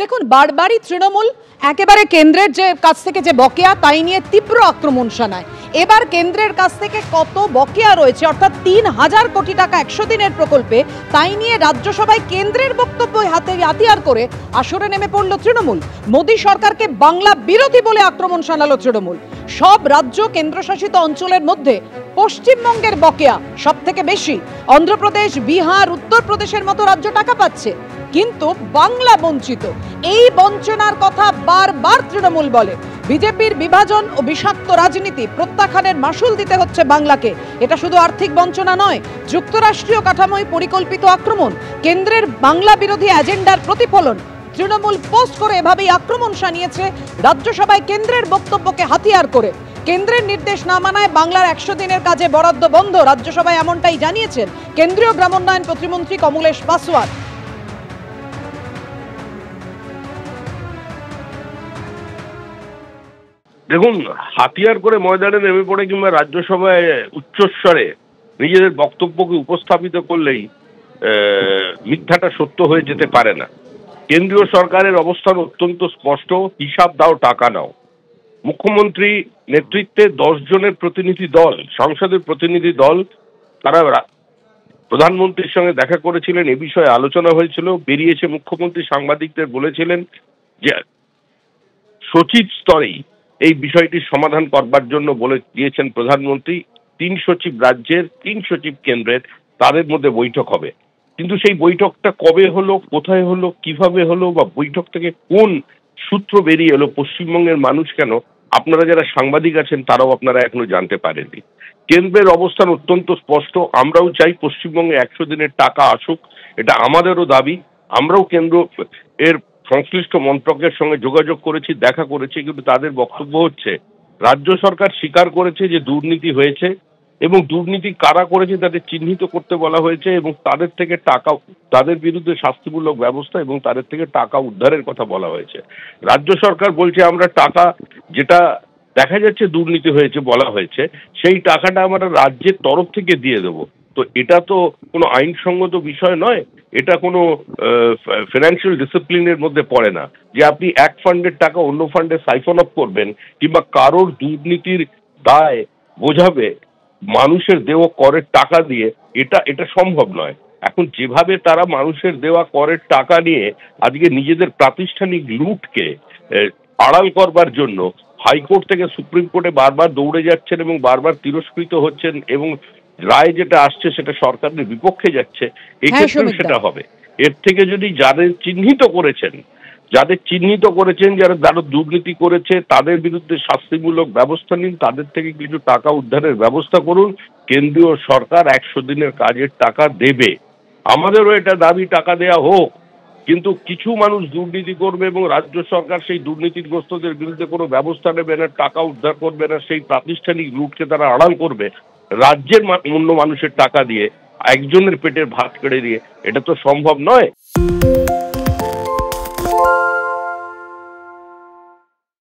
দেখুন, বারবারই তৃণমূল একেবারে কেন্দ্রের যে কাছ থেকে যে বকেয়া তাই নিয়ে তীব্র আক্রমণ শানায়। এবার কেন্দ্রের কাছ থেকে কত বকেয়া রয়েছে, অর্থাৎ ৩,০০০ কোটি টাকা ১০০ দিনের প্রকল্পে, তাই নিয়ে রাজ্যসভায় কেন্দ্রের বক্তব্য হাতিয়ার করে আসরে নেমে পড়ল তৃণমূল। মোদী সরকারকে বাংলা বিরোধী বলে আক্রমণ শানালো তৃণমূল। সব রাজ্য কেন্দ্রশাসিত অঞ্চলের মধ্যে পশ্চিমবঙ্গের বকেয়া সব থেকে বেশি। অন্ধ্রপ্রদেশ, বিহার, উত্তরপ্রদেশের মতো রাজ্য টাকা পাচ্ছে, কিন্তু বাংলা বঞ্চিত। এই বঞ্চনার কথা বারবার তৃণমূল বলে। বিজেপির বিভাজন ও বিষাক্ত রাজনীতি প্রত্যাখ্যানের মাসুল দিতে হচ্ছে বাংলাকে। এটা শুধু আর্থিক বঞ্চনা নয়, যুক্তরাষ্ট্রীয় কাঠামোয় পরিকল্পিত আক্রমণ, কেন্দ্রের বাংলা বিরোধী এজেন্ডার প্রতিফলন। তৃণমূল পোস্ট করে এভাবেই আক্রমণ শানিয়েছে রাজ্যসভায় কেন্দ্রের বক্তব্যকে হাতিয়ার করে। কেন্দ্রের নির্দেশ না মানায় বাংলার ১০০ দিনের কাজে বরাদ্দ বন্ধ, রাজ্যসভায় এমনটাই জানিয়েছেন কেন্দ্রীয় গ্রামোন্নয়ন প্রতিমন্ত্রী কমলেশ পাসওয়ান। দেখুন, হাতিয়ার করে ময়দানে নেমে পড়ে কিংবা রাজ্যসভায় উচ্চস্বরে নিজেদের বক্তব্যকে উপস্থাপিত করলেই মিথ্যাটা সত্য হয়ে যেতে পারে না। কেন্দ্রীয় সরকারের অবস্থান অত্যন্ত স্পষ্ট, হিসাব দাও টাকা নাও। মুখ্যমন্ত্রী নেতৃত্বে 10 জনের প্রতিনিধি দল, সংসদের প্রতিনিধি দল, তারা প্রধানমন্ত্রীর সঙ্গে দেখা করেছিলেন, এ বিষয়ে আলোচনা হয়েছিল। বেরিয়েছে মুখ্যমন্ত্রী সাংবাদিকদের বলেছিলেন যে সচিব স্তরেই এই বিষয়টির সমাধান করবার জন্য বলে দিয়েছেন প্রধানমন্ত্রী। 3 সচিব রাজ্যের, 3 সচিব কেন্দ্রের, তাদের মধ্যে বৈঠক হবে। কিন্তু সেই বৈঠকটা কবে হলো, কোথায় হলো, কিভাবে হলো, বা বৈঠক থেকে কোন সূত্র বেরিয়ে এলো, পশ্চিমবঙ্গের মানুষ কেন, আপনারা যারা সাংবাদিক আছেন তারাও আপনারা এখনো জানতে পারেননি। কেন্দ্রের অবস্থান অত্যন্ত স্পষ্ট। আমরাও চাই পশ্চিমবঙ্গে 100 দিনের টাকা আসুক, এটা আমাদেরও দাবি। আমরাও কেন্দ্র এর সংশ্লিষ্ট মন্ত্রকের সঙ্গে যোগাযোগ করেছি, দেখা করেছি, কিন্তু তাদের বক্তব্য হচ্ছে রাজ্য সরকার স্বীকার করেছে যে দুর্নীতি হয়েছে এবং দুর্নীতি কারা করেছে তাদের চিহ্নিত করতে বলা হয়েছে এবং তাদের থেকে টাকা, তাদের বিরুদ্ধে শাস্তিমূলক ব্যবস্থা এবং তাদের থেকে টাকা উদ্ধারের কথা বলা হয়েছে। রাজ্য সরকার বলছে আমরা টাকা, যেটা দেখা যাচ্ছে দুর্নীতি হয়েছে বলা হয়েছে, সেই টাকাটা আমরা রাজ্যের তরফ থেকে দিয়ে দেবো। তো এটা তো কোনো আইনসঙ্গত বিষয় নয়, এটা কোনো ফিনান্সিয়াল ডিসিপ্লিনের মধ্যে পড়ে না যে আপনি এক ফান্ডের টাকা অন্য ফান্ডে সাইফন অফ করবেন কিংবা কারোর দুর্নীতির দায় বোঝাবে মানুষের দেওয়া করের টাকা দিয়ে। এটা সম্ভব নয়। এখন যেভাবে তারা মানুষের দেওয়া করের টাকা নিয়ে আজকে নিজেদের প্রাতিষ্ঠানিক লুটকে আড়াল করবার জন্য হাইকোর্ট থেকে সুপ্রিম কোর্টে বারবার দৌড়ে যাচ্ছেন এবং বারবার তিরস্কৃত হচ্ছেন এবং রায় যেটা আসছে সেটা সরকারের বিপক্ষে যাচ্ছে, এক্ষেত্রেও সেটা হবে। এর থেকে যদি যাদের চিহ্নিত করেছেন, যারা দুর্নীতি করেছে তাদের বিরুদ্ধে শাস্তিমূলক ব্যবস্থা নিন, তাদের থেকে কিছু টাকা উদ্ধারের ব্যবস্থা করুন। কেন্দ্রীয় সরকার 100 দিনের কাজের টাকা দেবে, আমাদেরও এটা দাবি টাকা দেয়া হোক। কিন্তু কিছু মানুষ দুর্নীতি করবে এবং রাজ্য সরকার সেই দুর্নীতিগ্রস্তদের বিরুদ্ধে কোনো ব্যবস্থা নেবে না, টাকা উদ্ধার করবে না, সেই প্রাতিষ্ঠানিক লুটকে তারা আড়াল করবে রাজ্যের অন্য মানুষের টাকা দিয়ে, একজনের পেটের ভাত কেড়ে দিয়ে। এটা তো সম্ভব নয়।